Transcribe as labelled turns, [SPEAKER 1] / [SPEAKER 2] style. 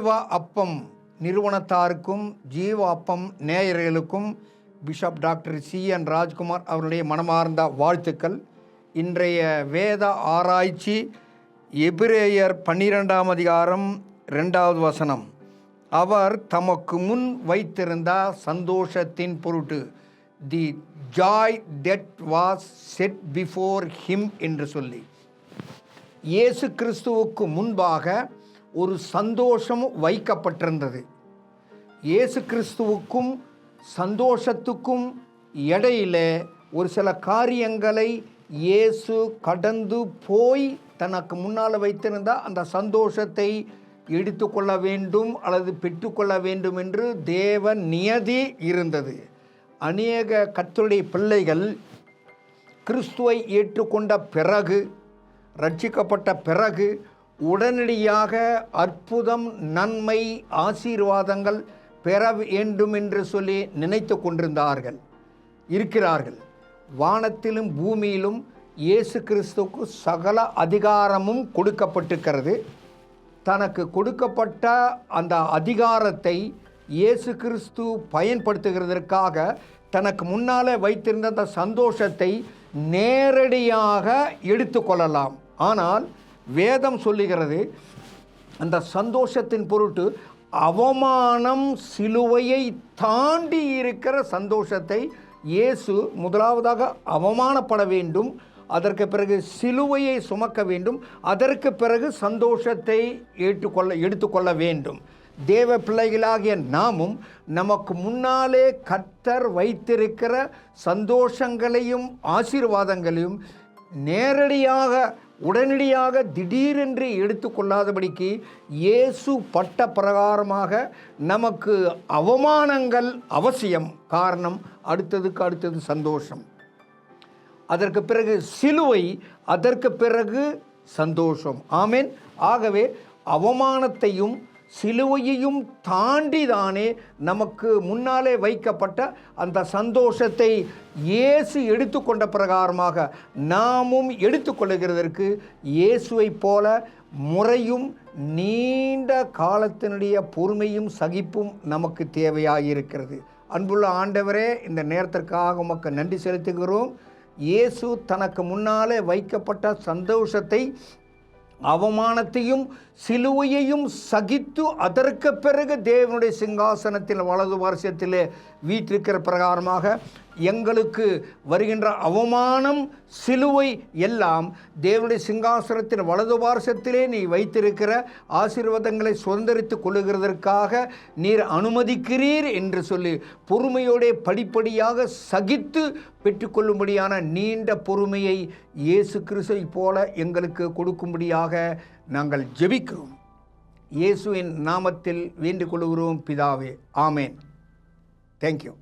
[SPEAKER 1] ஜீவ அப்பம் நிறுவனத்தாருக்கும் ஜீவ அப்பம் நேயர்களுக்கும் பிஷப் டாக்டர் CN ராஜ்குமார் அவருடைய மனமார்ந்த வாழ்த்துக்கள். இன்றைய வேத ஆராய்ச்சி எபிரேயர் 12ஆம் அதிகாரம் 2வது வசனம். அவர் தமக்கு முன் வைத்திருந்த சந்தோஷத்தின் பொருட்டு, the joy that was set before him என்று சொல்லி, இயேசு கிறிஸ்துவுக்கு முன்பாக ஒரு சந்தோஷம் வைக்கப்பட்டிருந்தது. இயேசு கிறிஸ்துவுக்கும் சந்தோஷத்துக்கும் இடையில ஒரு சில காரியங்களை இயேசு கடந்து போய் தனக்கு முன்னால் வைத்திருந்த அந்த சந்தோஷத்தை எடுத்துக்கொள்ள வேண்டும் அல்லது பெற்றுக்கொள்ள வேண்டும் என்று தேவ நியதி இருந்தது. அநேக கர்த்தருடைய பிள்ளைகள் கிறிஸ்துவை ஏற்றுக்கொண்ட பிறகு, ரட்சிக்கப்பட்ட பிறகு உடனடியாக அற்புதம், நன்மை, ஆசீர்வாதங்கள் பெற வேண்டும் என்று சொல்லி நினைத்து கொண்டிருந்தார்கள், இருக்கிறார்கள். வானத்திலும் பூமியிலும் இயேசு கிறிஸ்துவுக்கு சகல அதிகாரமும் கொடுக்கப்பட்டிருக்கிறது. தனக்கு கொடுக்கப்பட்ட அந்த அதிகாரத்தை இயேசு கிறிஸ்து பயன்படுத்துகிறதற்காக தனக்கு முன்னால் வைத்திருந்த அந்த சந்தோஷத்தை நேரடியாக எடுத்துக்கொள்ளலாம். ஆனால் வேதம் சொல்லுகிறது, அந்த சந்தோஷத்தின் பொருட்டு அவமானம், சிலுவையை தாண்டி இருக்கிற சந்தோஷத்தை இயேசு முதலாவதாக அவமானப்பட வேண்டும், அதற்கு பிறகு சிலுவையை சுமக்க வேண்டும், அதற்கு பிறகு சந்தோஷத்தை எடுத்துக்கொள்ள வேண்டும். தேவ பிள்ளைகளாகிய நாமும் நமக்கு முன்னாலே கர்த்தர் வைத்திருக்கிற சந்தோஷங்களையும் ஆசீர்வாதங்களையும் நேரடியாக, உடனடியாக, திடீரென்று எடுத்துக்கொள்ளாதபடிக்கு இயேசு பட்ட பிரகாரமாக நமக்கு அவமானங்கள் அவசியம். காரணம், அடுத்தது சந்தோஷம், அதற்கு பிறகு சிலுவை, அதற்கு பிறகு சந்தோஷம். ஆமென். ஆகவே அவமானத்தையும் சிலுவையையும் தாண்டிதானே நமக்கு முன்னாலே வைக்கப்பட்ட அந்த சந்தோஷத்தை இயேசு எடுத்துக்கொண்ட பிரகாரமாக நாமும் எடுத்துக்கொள்ளுகிறதற்கு இயேசுவை போல முறையும் நீண்ட காலத்தினுடைய பொறுமையும் சகிப்பும் நமக்கு தேவையாயிருக்கிறது. அன்புள்ள ஆண்டவரே, இந்த நேரத்திற்காக உமக்கு நன்றி செலுத்துகிறோம். இயேசு தனக்கு முன்னாலே வைக்கப்பட்ட சந்தோஷத்தை, அவமானத்தையும் சிலுவையையும் சகித்து அதற்கு பிறகு தேவனுடைய சிங்காசனத்தில் வலது பார்சத்திலே வீற்றிருக்கிற பிரகாரமாக எங்களுக்கு வருகின்ற அவமானம், சிலுவை எல்லாம் தேவனுடைய சிங்காசனத்தின் வலது பார்சத்திலே நீ வைத்திருக்கிற ஆசீர்வாதங்களை சுதந்திரித்து கொள்ளுகிறதற்காக நீர் அனுமதிக்கிறீர் என்று சொல்லி பொறுமையோட படிப்படியாக சகித்து பெற்றுக்கொள்ளும்படியான நீண்ட பொறுமையை இயேசு கிறிஸ்துவை போல எங்களுக்கு கொடுக்கும்படியாக நாங்கள் ஜெபிக்கிறோம். இயேசுவின் நாமத்தில் வேண்டிக் கொள்கிறோம் பிதாவே. ஆமேன். தேங்க்யூ.